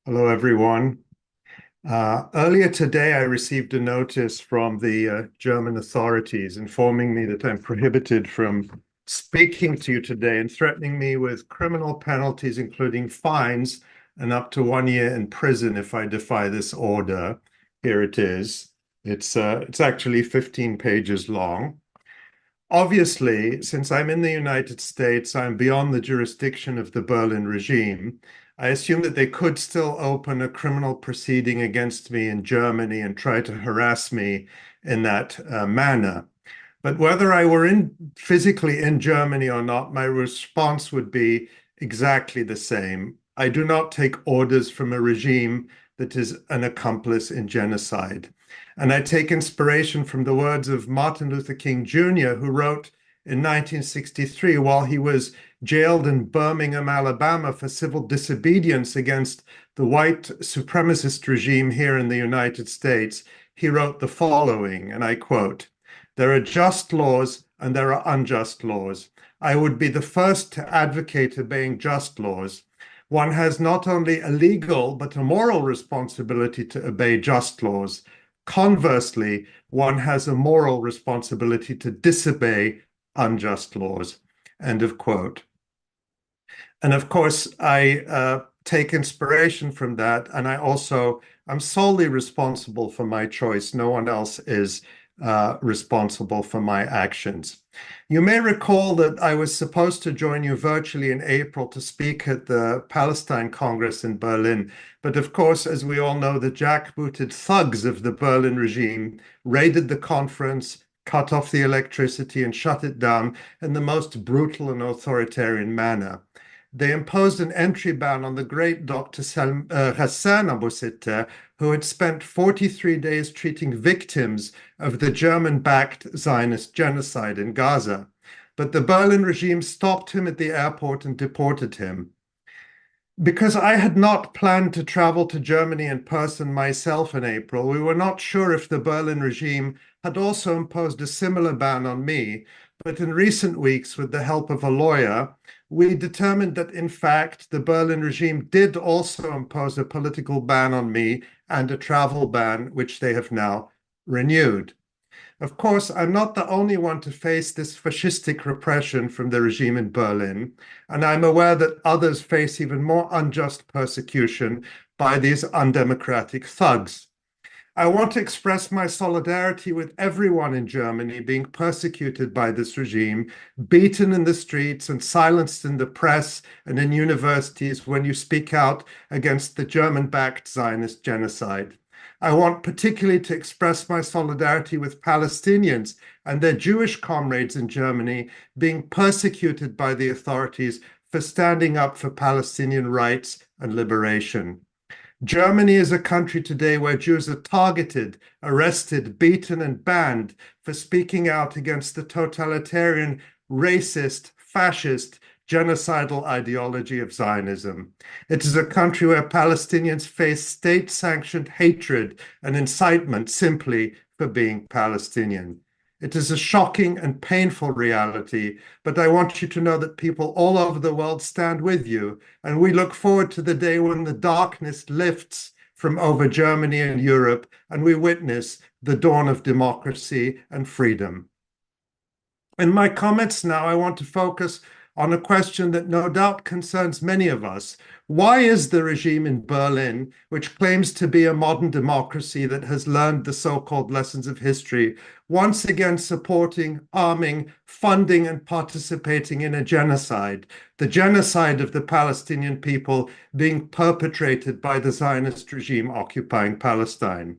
Hello, everyone. Earlier today, I received a notice from the German authorities informing me that I'm prohibited from speaking to you today and threatening me with criminal penalties, including fines and up to 1 year in prison if I defy this order. Here it is. It's actually 15 pages long. Obviously, since I'm in the United States, I'm beyond the jurisdiction of the Berlin regime. I assume that they could still open a criminal proceeding against me in Germany and try to harass me in that manner. But whether I were physically in Germany or not, my response would be exactly the same. I do not take orders from a regime that is an accomplice in genocide. And I take inspiration from the words of Martin Luther King Jr., who wrote in 1963, while he was jailed in Birmingham, Alabama, for civil disobedience against the white supremacist regime here in the United States, he wrote the following, and I quote, "There are just laws and there are unjust laws. I would be the first to advocate obeying just laws. One has not only a legal but a moral responsibility to obey just laws. Conversely, one has a moral responsibility to disobey unjust laws." End of quote. And of course, I take inspiration from that, and I'm solely responsible for my choice. No one else is responsible for my actions. You may recall that I was supposed to join you virtually in April to speak at the Palestine Congress in Berlin. But of course, as we all know, the jackbooted thugs of the Berlin regime raided the conference, cut off the electricity, and shut it down in the most brutal and authoritarian manner. They imposed an entry ban on the great Dr. Hassan Abu Sittah, who had spent 43 days treating victims of the German-backed Zionist genocide in Gaza. But the Berlin regime stopped him at the airport and deported him. Because I had not planned to travel to Germany in person myself in April, we were not sure if the Berlin regime had also imposed a similar ban on me. But in recent weeks, with the help of a lawyer, we determined that, in fact, the Berlin regime did also impose a political ban on me and a travel ban, which they have now renewed. Of course, I'm not the only one to face this fascistic repression from the regime in Berlin, and I'm aware that others face even more unjust persecution by these undemocratic thugs. I want to express my solidarity with everyone in Germany being persecuted by this regime, beaten in the streets and silenced in the press and in universities when you speak out against the German-backed Zionist genocide. I want particularly to express my solidarity with Palestinians and their Jewish comrades in Germany being persecuted by the authorities for standing up for Palestinian rights and liberation. Germany is a country today where Jews are targeted, arrested, beaten, and banned for speaking out against the totalitarian, racist, fascist, genocidal ideology of Zionism. It is a country where Palestinians face state-sanctioned hatred and incitement simply for being Palestinian. It is a shocking and painful reality, but I want you to know that people all over the world stand with you, and we look forward to the day when the darkness lifts from over Germany and Europe, and we witness the dawn of democracy and freedom. In my comments now, I want to focus on a question that no doubt concerns many of us. Why is the regime in Berlin, which claims to be a modern democracy that has learned the so-called lessons of history, once again supporting, arming, funding, and participating in a genocide, the genocide of the Palestinian people being perpetrated by the Zionist regime occupying Palestine?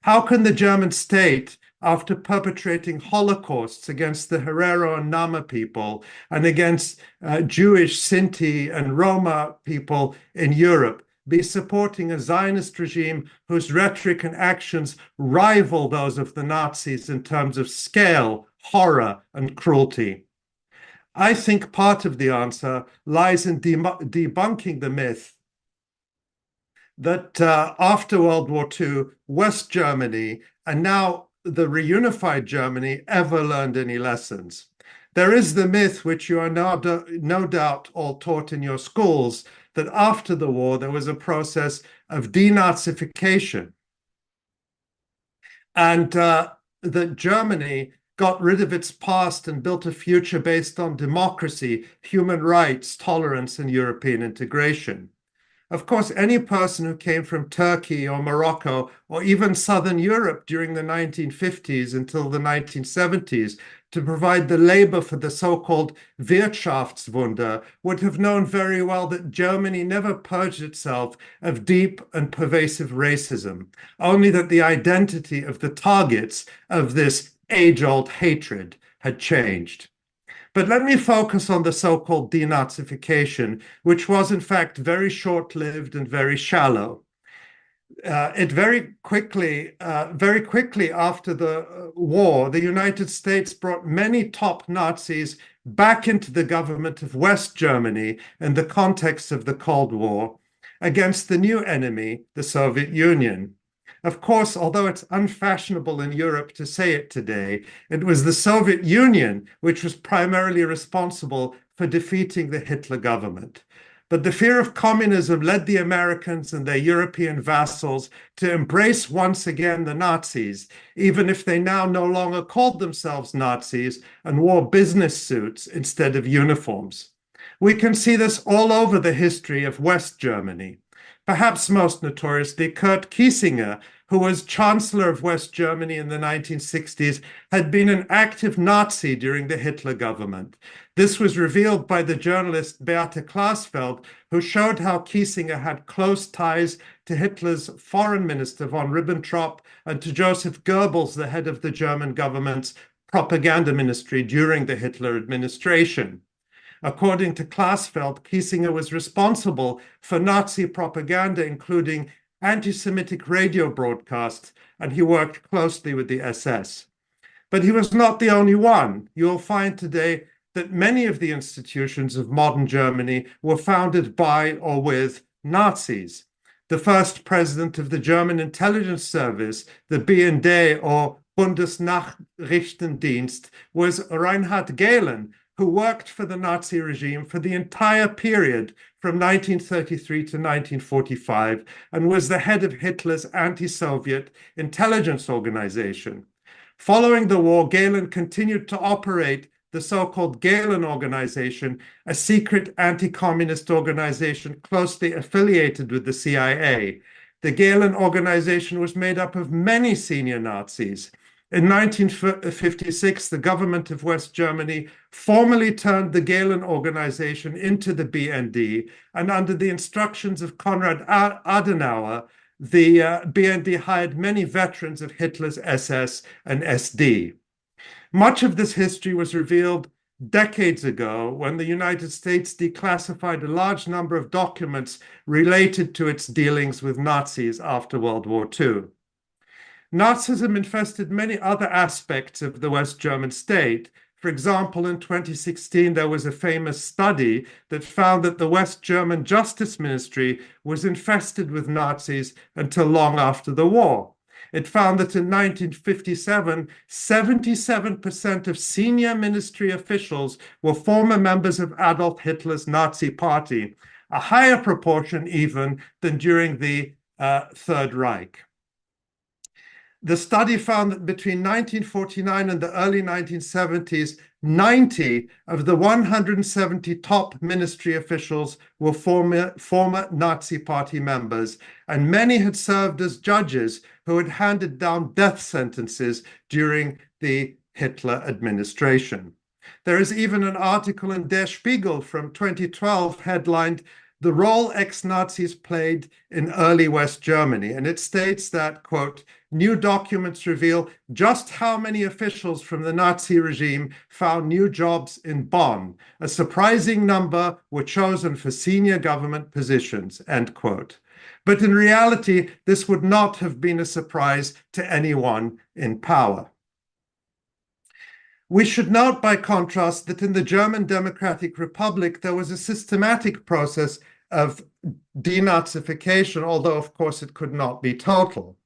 How can the German state, after perpetrating holocausts against the Herero and Nama people and against Jewish, Sinti, and Roma people in Europe, be supporting a Zionist regime whose rhetoric and actions rival those of the Nazis in terms of scale, horror, and cruelty? I think part of the answer lies in debunking the myth that after World War II, West Germany, and now the reunified Germany, ever learned any lessons. There is the myth, which you are no doubt all taught in your schools, that after the war, there was a process of denazification, and that Germany got rid of its past and built a future based on democracy, human rights, tolerance, and European integration. Of course, any person who came from Turkey or Morocco or even Southern Europe during the 1950s until the 1970s to provide the labor for the so-called Wirtschaftswunder would have known very well that Germany never purged itself of deep and pervasive racism, only that the identity of the targets of this age-old hatred had changed. But let me focus on the so-called denazification, which was in fact very short-lived and very shallow. It very quickly after the war, the United States brought many top Nazis back into the government of West Germany in the context of the Cold War against the new enemy, the Soviet Union. Of course, although it's unfashionable in Europe to say it today, it was the Soviet Union which was primarily responsible for defeating the Hitler government. But the fear of communism led the Americans and their European vassals to embrace once again the Nazis, even if they now no longer called themselves Nazis and wore business suits instead of uniforms. We can see this all over the history of West Germany. Perhaps most notoriously, Kurt Kiesinger, who was Chancellor of West Germany in the 1960s, had been an active Nazi during the Hitler government. This was revealed by the journalist Beate Klasfeld, who showed how Kiesinger had close ties to Hitler's foreign minister von Ribbentrop and to Joseph Goebbels, the head of the German government's propaganda ministry during the Hitler administration. According to Klasfeld, Kiesinger was responsible for Nazi propaganda, including anti-Semitic radio broadcasts, and he worked closely with the SS. But he was not the only one. You will find today that many of the institutions of modern Germany were founded by or with Nazis. The first president of the German intelligence service, the BND or Bundesnachrichtendienst, was Reinhard Gehlen, who worked for the Nazi regime for the entire period from 1933 to 1945 and was the head of Hitler's anti-Soviet intelligence organization. Following the war, Gehlen continued to operate the so-called Gehlen Organization, a secret anti-communist organization closely affiliated with the CIA. The Gehlen Organization was made up of many senior Nazis. In 1956, the government of West Germany formally turned the Gehlen Organization into the BND, and under the instructions of Konrad Adenauer, the BND hired many veterans of Hitler's SS and SD. Much of this history was revealed decades ago when the United States declassified a large number of documents related to its dealings with Nazis after World War II. Nazism infested many other aspects of the West German state. For example, in 2016, there was a famous study that found that the West German Justice Ministry was infested with Nazis until long after the war. It found that in 1957, 77% of senior ministry officials were former members of Adolf Hitler's Nazi Party, a higher proportion even than during the Third Reich. The study found that between 1949 and the early 1970s, 90 of the 170 top ministry officials were former Nazi Party members, and many had served as judges who had handed down death sentences during the Hitler administration. There is even an article in Der Spiegel from 2012 headlined "The Role Ex-Nazis Played in Early West Germany," and it states that, quote, "New documents reveal just how many officials from the Nazi regime found new jobs in Bonn. A surprising number were chosen for senior government positions," end quote. But in reality, this would not have been a surprise to anyone in power. We should note, by contrast, that in the German Democratic Republic, there was a systematic process of denazification, although, of course, it could not be total.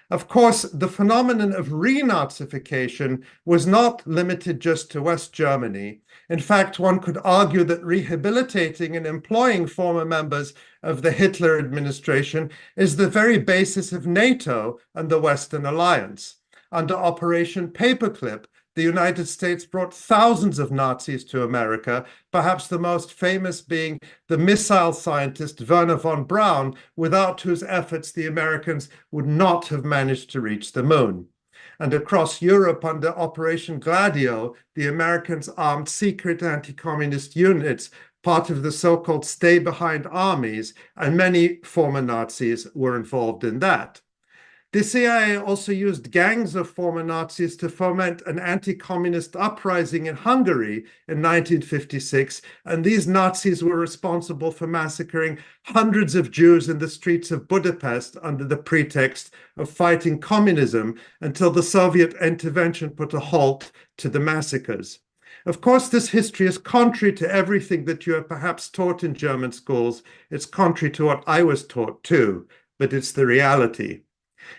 Of course, the phenomenon of re-Nazification was not limited just to West Germany. In fact, one could argue that rehabilitating and employing former members of the Hitler administration is the very basis of NATO and the Western Alliance. Under Operation Paperclip, the United States brought thousands of Nazis to America, perhaps the most famous being the missile scientist Wernher von Braun, without whose efforts the Americans would not have managed to reach the moon. And across Europe, under Operation Gladio, the Americans armed secret anti-communist units, part of the so-called stay-behind armies, and many former Nazis were involved in that. The CIA also used gangs of former Nazis to foment an anti-communist uprising in Hungary in 1956, and these Nazis were responsible for massacring hundreds of Jews in the streets of Budapest under the pretext of fighting communism until the Soviet intervention put a halt to the massacres. Of course, this history is contrary to everything that you have perhaps taught in German schools. It's contrary to what I was taught too, but it's the reality.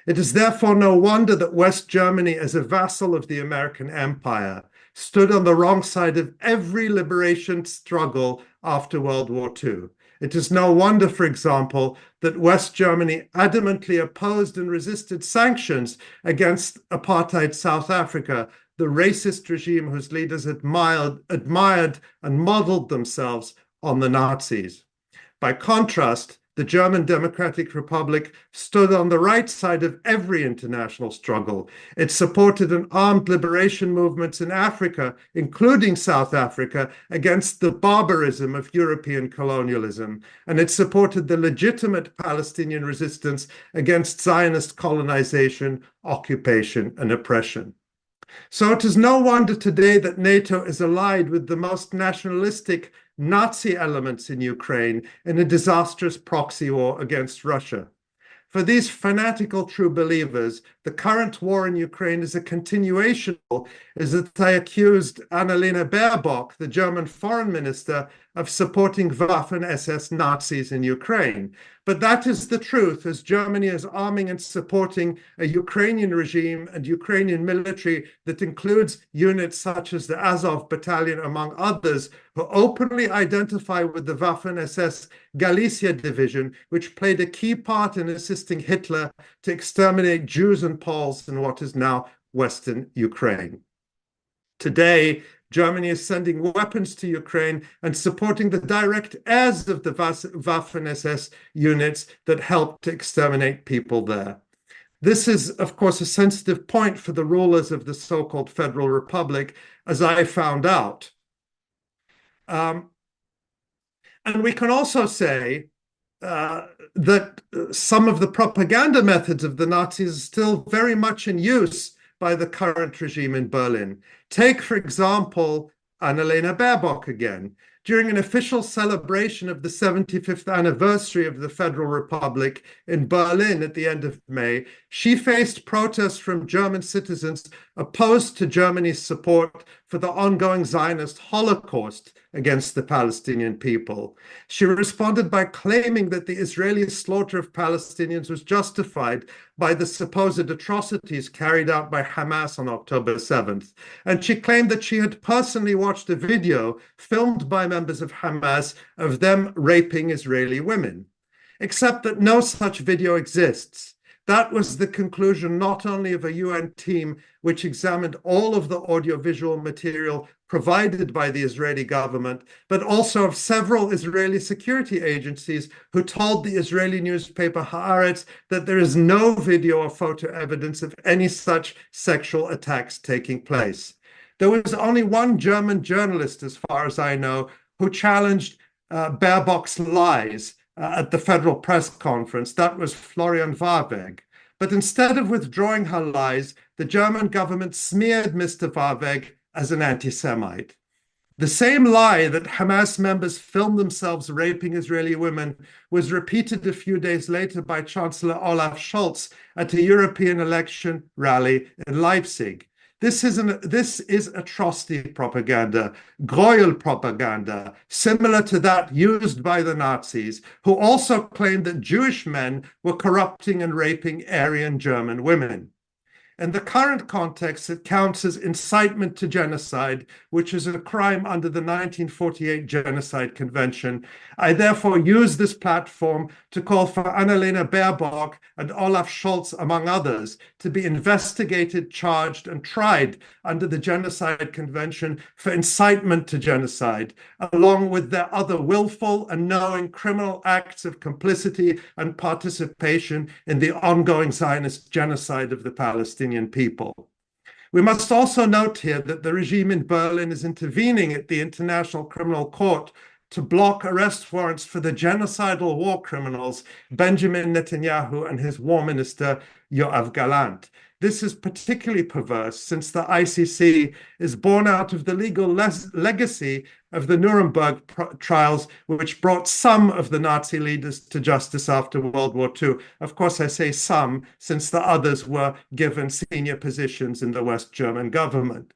It is therefore no wonder that West Germany, as a vassal of the American Empire, stood on the wrong side of every liberation struggle after World War II. It is no wonder, for example, that West Germany adamantly opposed and resisted sanctions against apartheid South Africa, the racist regime whose leaders admired and modeled themselves on the Nazis. By contrast, the German Democratic Republic stood on the right side of every international struggle. It supported an armed liberation movements in Africa, including South Africa, against the barbarism of European colonialism. And it supported the legitimate Palestinian resistance against Zionist colonization, occupation, and oppression. So it is no wonder today that NATO is allied with the most nationalistic Nazi elements in Ukraine in a disastrous proxy war against Russia. For these fanatical true believers, the current war in Ukraine is a continuation, as they accused Annalena Baerbock, the German foreign minister, of supporting Waffen-SS Nazis in Ukraine. But that is the truth, as Germany is arming and supporting a Ukrainian regime and Ukrainian military that includes units such as the Azov Battalion, among others, who openly identify with the Waffen-SS Galicia division, which played a key part in assisting Hitler to exterminate Jews and Poles in what is now Western Ukraine. Today, Germany is sending weapons to Ukraine and supporting the direct heirs of the Waffen-SS units that helped to exterminate people there. This is, of course, a sensitive point for the rulers of the so-called Federal Republic, as I found out. And we can also say that some of the propaganda methods of the Nazis are still very much in use by the current regime in Berlin. Take, for example, Annalena Baerbock again. During an official celebration of the 75th anniversary of the Federal Republic in Berlin at the end of May, she faced protests from German citizens opposed to Germany's support for the ongoing Zionist Holocaust against the Palestinian people. She responded by claiming that the Israeli slaughter of Palestinians was justified by the supposed atrocities carried out by Hamas on October 7th. And she claimed that she had personally watched a video filmed by members of Hamas of them raping Israeli women, except that no such video exists. That was the conclusion not only of a UN team which examined all of the audiovisual material provided by the Israeli government, but also of several Israeli security agencies who told the Israeli newspaper Haaretz that there is no video or photo evidence of any such sexual attacks taking place. There was only one German journalist, as far as I know, who challenged Baerbock's lies at the Federal Press Conference. That was Florian Warweg. But instead of withdrawing her lies, the German government smeared Mr. Warweg as an anti-Semite. The same lie that Hamas members filmed themselves raping Israeli women was repeated a few days later by Chancellor Olaf Scholz at a European election rally in Leipzig. This is atrocity propaganda, Gräuel propaganda, similar to that used by the Nazis, who also claimed that Jewish men were corrupting and raping Aryan German women. In the current context, it counts as incitement to genocide, which is a crime under the 1948 Genocide Convention. I therefore use this platform to call for Annalena Baerbock and Olaf Scholz, among others, to be investigated, charged, and tried under the Genocide Convention for incitement to genocide, along with their other willful and knowing criminal acts of complicity and participation in the ongoing Zionist genocide of the Palestinian people. We must also note here that the regime in Berlin is intervening at the International Criminal Court to block arrest warrants for the genocidal war criminals Benjamin Netanyahu and his war minister Yoav Gallant. This is particularly perverse since the ICC is born out of the legal legacy of the Nuremberg trials, which brought some of the Nazi leaders to justice after World War II. Of course, I say some, since the others were given senior positions in the West German government.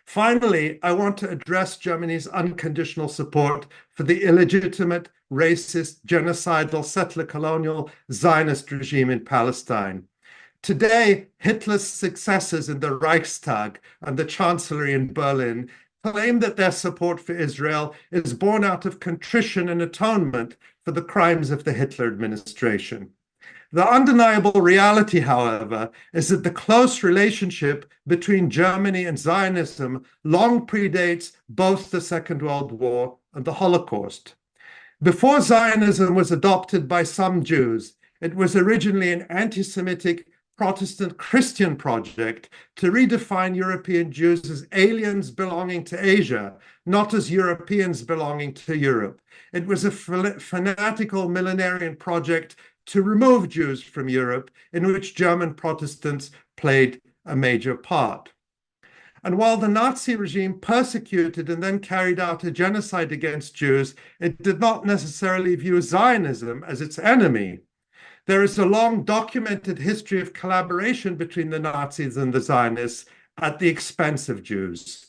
Finally, I want to address Germany's unconditional support for the illegitimate, racist, genocidal, settler colonial Zionist regime in Palestine. Today, Hitler's successors in the Reichstag and the Chancellery in Berlin claim that their support for Israel is born out of contrition and atonement for the crimes of the Hitler administration. The undeniable reality, however, is that the close relationship between Germany and Zionism long predates both the Second World War and the Holocaust. Before Zionism was adopted by some Jews, it was originally an anti-Semitic Protestant Christian project to redefine European Jews as aliens belonging to Asia, not as Europeans belonging to Europe. It was a fanatical millenarian project to remove Jews from Europe, in which German Protestants played a major part. And while the Nazi regime persecuted and then carried out a genocide against Jews, it did not necessarily view Zionism as its enemy. There is a long documented history of collaboration between the Nazis and the Zionists at the expense of Jews.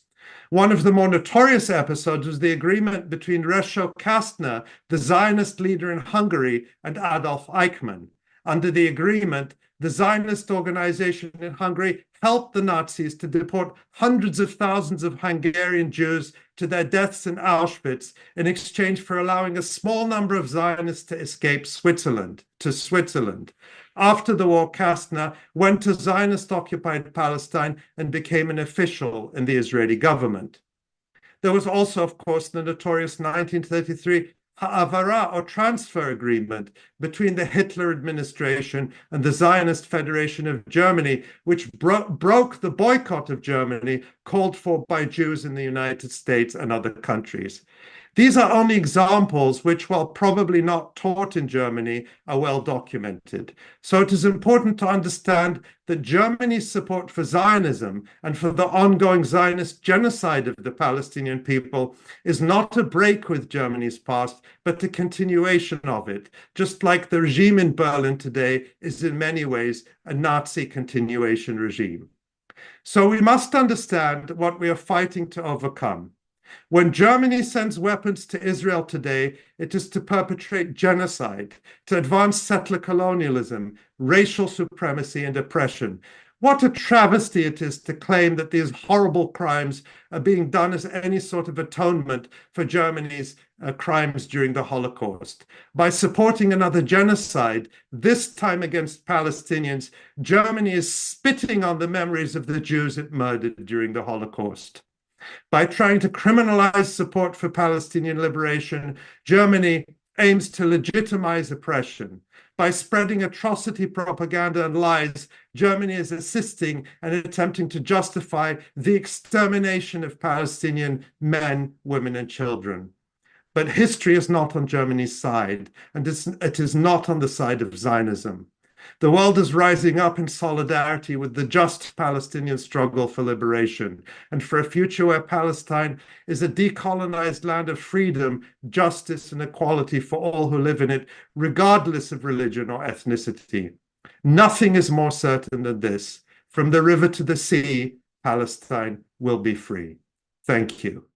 One of the more notorious episodes was the agreement between Resho Kastner, the Zionist leader in Hungary, and Adolf Eichmann. Under the agreement, the Zionist organization in Hungary helped the Nazis to deport hundreds of thousands of Hungarian Jews to their deaths in Auschwitz in exchange for allowing a small number of Zionists to escape to Switzerland. After the war, Kastner went to Zionist-occupied Palestine and became an official in the Israeli government. There was also, of course, the notorious 1933 Ha'avara, or transfer agreement, between the Hitler administration and the Zionist Federation of Germany, which broke the boycott of Germany called for by Jews in the United States and other countries. These are only examples which, while probably not taught in Germany, are well documented. So it is important to understand that Germany's support for Zionism and for the ongoing Zionist genocide of the Palestinian people is not a break with Germany's past, but a continuation of it, just like the regime in Berlin today is in many ways a Nazi continuation regime. So we must understand what we are fighting to overcome. When Germany sends weapons to Israel today, it is to perpetrate genocide, to advance settler colonialism, racial supremacy, and oppression. What a travesty it is to claim that these horrible crimes are being done as any sort of atonement for Germany's crimes during the Holocaust. By supporting another genocide, this time against Palestinians, Germany is spitting on the memories of the Jews it murdered during the Holocaust. By trying to criminalize support for Palestinian liberation, Germany aims to legitimize oppression. By spreading atrocity propaganda and lies, Germany is assisting and attempting to justify the extermination of Palestinian men, women, and children. But history is not on Germany's side, and it is not on the side of Zionism. The world is rising up in solidarity with the just Palestinian struggle for liberation and for a future where Palestine is a decolonized land of freedom, justice, and equality for all who live in it, regardless of religion or ethnicity. Nothing is more certain than this. From the river to the sea, Palestine will be free. Thank you.